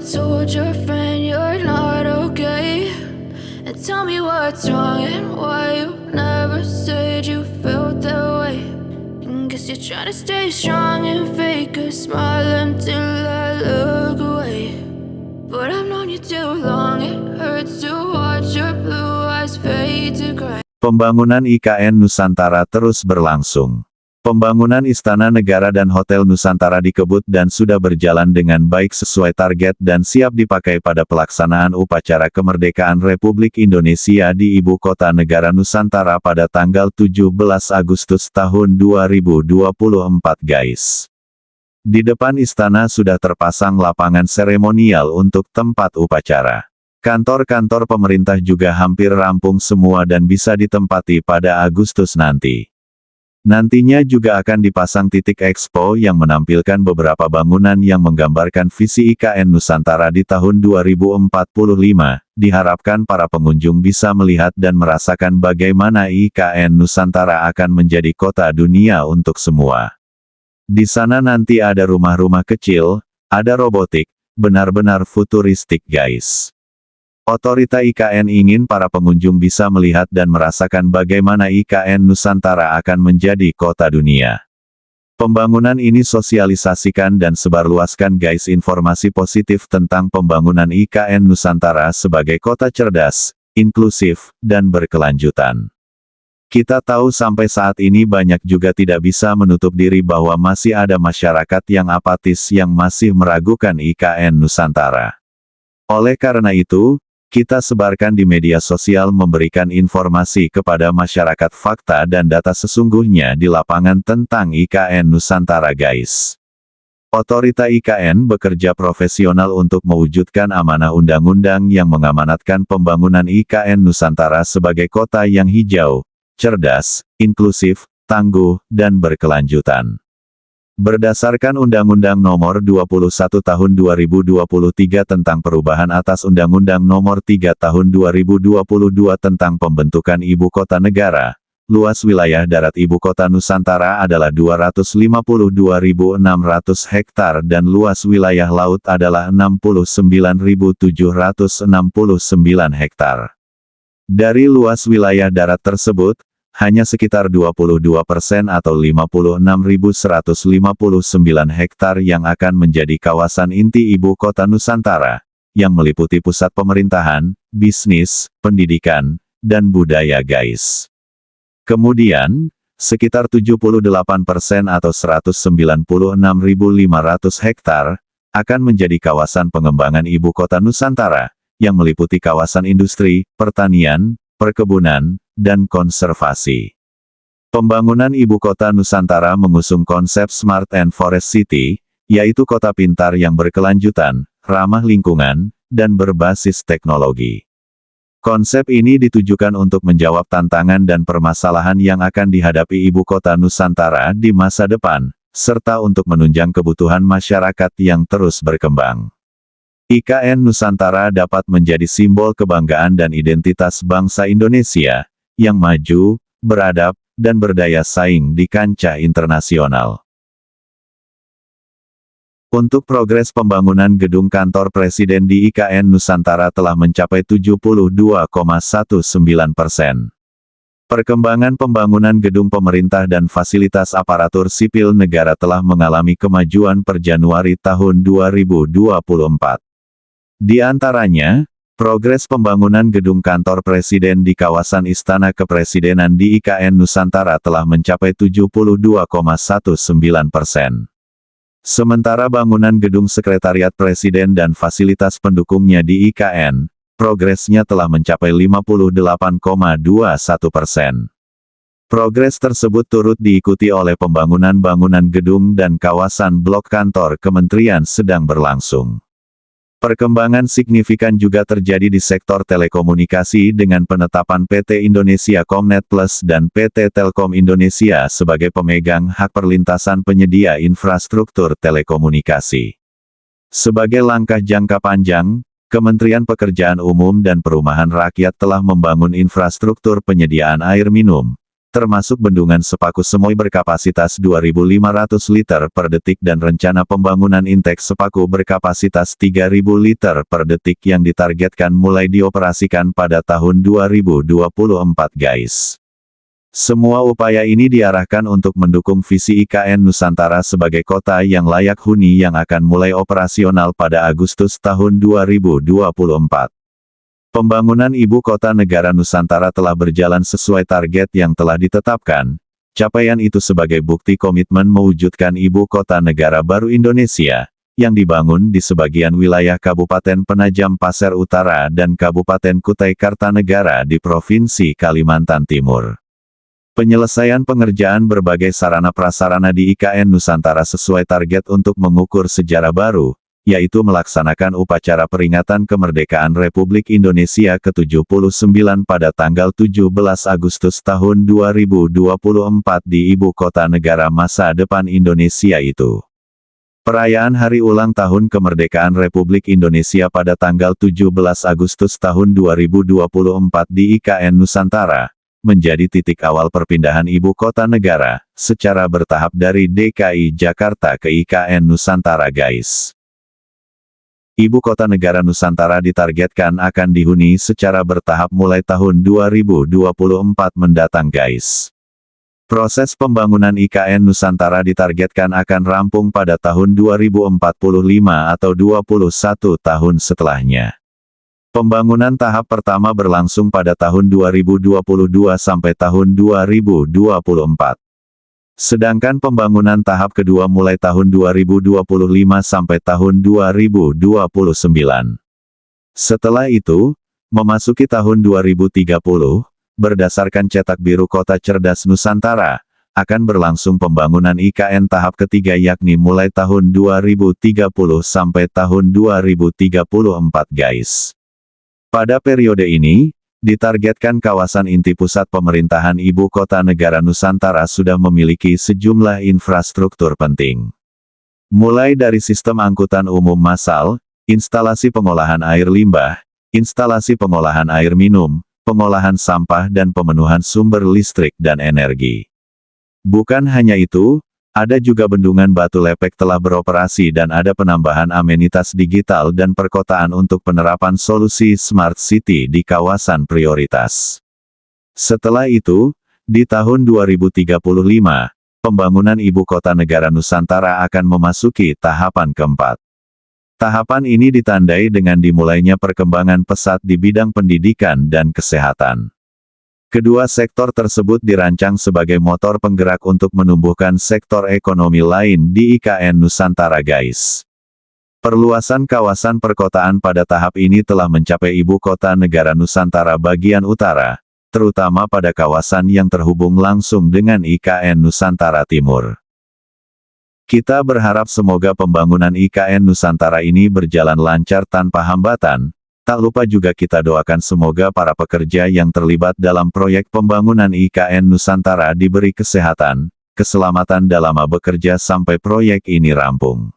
told your friend you're not okay? And tell me what's wrong and why you never said you felt that way. And guess you're trying to stay strong and fake a smile until I look away. But I've known you too long, it hurts to watch your blue eyes fade to gray. Pembangunan IKN Nusantara terus berlangsung. Pembangunan Istana Negara dan Hotel Nusantara dikebut dan sudah berjalan dengan baik sesuai target dan siap dipakai pada pelaksanaan upacara kemerdekaan Republik Indonesia di Ibu Kota Negara Nusantara pada tanggal 17 Agustus tahun 2024 guys. Di depan istana sudah terpasang lapangan seremonial untuk tempat upacara. Kantor-kantor pemerintah juga hampir rampung semua dan bisa ditempati pada Agustus nanti. Nantinya juga akan dipasang titik ekspo yang menampilkan beberapa bangunan yang menggambarkan visi IKN Nusantara di tahun 2045. Diharapkan para pengunjung bisa melihat dan merasakan bagaimana IKN Nusantara akan menjadi kota dunia untuk semua. Di sana nanti ada rumah-rumah kecil, ada robotik, benar-benar futuristik guys. Otorita IKN ingin para pengunjung bisa melihat dan merasakan bagaimana IKN Nusantara akan menjadi kota dunia. Pembangunan ini sosialisasikan dan sebarluaskan guys informasi positif tentang pembangunan IKN Nusantara sebagai kota cerdas, inklusif, dan berkelanjutan. Kita tahu sampai saat ini banyak juga tidak bisa menutup diri bahwa masih ada masyarakat yang apatis yang masih meragukan IKN Nusantara. Oleh karena itu, kita sebarkan di media sosial memberikan informasi kepada masyarakat fakta dan data sesungguhnya di lapangan tentang IKN Nusantara guys. Otorita IKN bekerja profesional untuk mewujudkan amanah undang-undang yang mengamanatkan pembangunan IKN Nusantara sebagai kota yang hijau, cerdas, inklusif, tangguh, dan berkelanjutan. Berdasarkan Undang-Undang Nomor 21 Tahun 2023 tentang perubahan atas Undang-Undang Nomor 3 Tahun 2022 tentang pembentukan Ibu Kota Negara, luas wilayah darat Ibu Kota Nusantara adalah 252.600 hektar dan luas wilayah laut adalah 69.769 hektar. Dari luas wilayah darat tersebut, hanya sekitar 22% atau 56.159 hektar yang akan menjadi kawasan inti Ibu Kota Nusantara, yang meliputi pusat pemerintahan, bisnis, pendidikan, dan budaya guys. Kemudian, sekitar 78% atau 196.500 hektar, akan menjadi kawasan pengembangan Ibu Kota Nusantara, yang meliputi kawasan industri, pertanian, perkebunan, dan konservasi. Pembangunan Ibu Kota Nusantara mengusung konsep Smart and Forest City, yaitu kota pintar yang berkelanjutan, ramah lingkungan, dan berbasis teknologi. Konsep ini ditujukan untuk menjawab tantangan dan permasalahan yang akan dihadapi Ibu Kota Nusantara di masa depan, serta untuk menunjang kebutuhan masyarakat yang terus berkembang. IKN Nusantara dapat menjadi simbol kebanggaan dan identitas bangsa Indonesia, yang maju, beradab, dan berdaya saing di kancah internasional. Untuk progres pembangunan gedung kantor Presiden di IKN Nusantara telah mencapai 72,19%. Perkembangan pembangunan gedung pemerintah dan fasilitas aparatur sipil negara telah mengalami kemajuan per Januari tahun 2024. Di antaranya, progres pembangunan gedung kantor Presiden di kawasan Istana Kepresidenan di IKN Nusantara telah mencapai 72,19%. Sementara bangunan gedung Sekretariat Presiden dan fasilitas pendukungnya di IKN, progresnya telah mencapai 58,21%. Progres tersebut turut diikuti oleh pembangunan bangunan gedung dan kawasan blok kantor kementerian sedang berlangsung. Perkembangan signifikan juga terjadi di sektor telekomunikasi dengan penetapan PT Indonesia Comnet Plus dan PT Telkom Indonesia sebagai pemegang hak perlintasan penyedia infrastruktur telekomunikasi. Sebagai langkah jangka panjang, Kementerian Pekerjaan Umum dan Perumahan Rakyat telah membangun infrastruktur penyediaan air minum, termasuk bendungan Sepaku Semoy berkapasitas 2.500 liter per detik dan rencana pembangunan Intek Sepaku berkapasitas 3.000 liter per detik yang ditargetkan mulai dioperasikan pada tahun 2024 guys. Semua upaya ini diarahkan untuk mendukung visi IKN Nusantara sebagai kota yang layak huni yang akan mulai operasional pada Agustus tahun 2024. Pembangunan Ibu Kota Negara Nusantara telah berjalan sesuai target yang telah ditetapkan. Capaian itu sebagai bukti komitmen mewujudkan Ibu Kota Negara baru Indonesia, yang dibangun di sebagian wilayah Kabupaten Penajam Pasir Utara dan Kabupaten Kutai Kartanegara di Provinsi Kalimantan Timur. Penyelesaian pengerjaan berbagai sarana prasarana di IKN Nusantara sesuai target untuk mengukur sejarah baru, yaitu melaksanakan upacara peringatan kemerdekaan Republik Indonesia ke-79 pada tanggal 17 Agustus tahun 2024 di Ibu Kota Negara masa depan Indonesia itu. Perayaan Hari Ulang Tahun Kemerdekaan Republik Indonesia pada tanggal 17 Agustus tahun 2024 di IKN Nusantara, menjadi titik awal perpindahan Ibu Kota Negara, secara bertahap dari DKI Jakarta ke IKN Nusantara guys. Ibu Kota Negara Nusantara ditargetkan akan dihuni secara bertahap mulai tahun 2024 mendatang guys. Proses pembangunan IKN Nusantara ditargetkan akan rampung pada tahun 2045 atau 21 tahun setelahnya. Pembangunan tahap pertama berlangsung pada tahun 2022 sampai tahun 2024. Sedangkan pembangunan tahap kedua mulai tahun 2025 sampai tahun 2029. Setelah itu, memasuki tahun 2030, berdasarkan cetak biru Kota Cerdas Nusantara, akan berlangsung pembangunan IKN tahap ketiga yakni mulai tahun 2030 sampai tahun 2034 guys. Pada periode ini, ditargetkan kawasan inti pusat pemerintahan Ibu Kota Negara Nusantara sudah memiliki sejumlah infrastruktur penting. Mulai dari sistem angkutan umum massal, instalasi pengolahan air limbah, instalasi pengolahan air minum, pengolahan sampah dan pemenuhan sumber listrik dan energi. Bukan hanya itu, ada juga bendungan Batu Lepek telah beroperasi dan ada penambahan amenitas digital dan perkotaan untuk penerapan solusi Smart City di kawasan prioritas. Setelah itu, di tahun 2035, pembangunan Ibu Kota Negara Nusantara akan memasuki tahapan keempat. Tahapan ini ditandai dengan dimulainya perkembangan pesat di bidang pendidikan dan kesehatan. Kedua sektor tersebut dirancang sebagai motor penggerak untuk menumbuhkan sektor ekonomi lain di IKN Nusantara guys. Perluasan kawasan perkotaan pada tahap ini telah mencapai Ibu Kota Negara Nusantara bagian utara, terutama pada kawasan yang terhubung langsung dengan IKN Nusantara Timur. Kita berharap semoga pembangunan IKN Nusantara ini berjalan lancar tanpa hambatan. Tak lupa juga kita doakan semoga para pekerja yang terlibat dalam proyek pembangunan IKN Nusantara diberi kesehatan, keselamatan dalam bekerja sampai proyek ini rampung.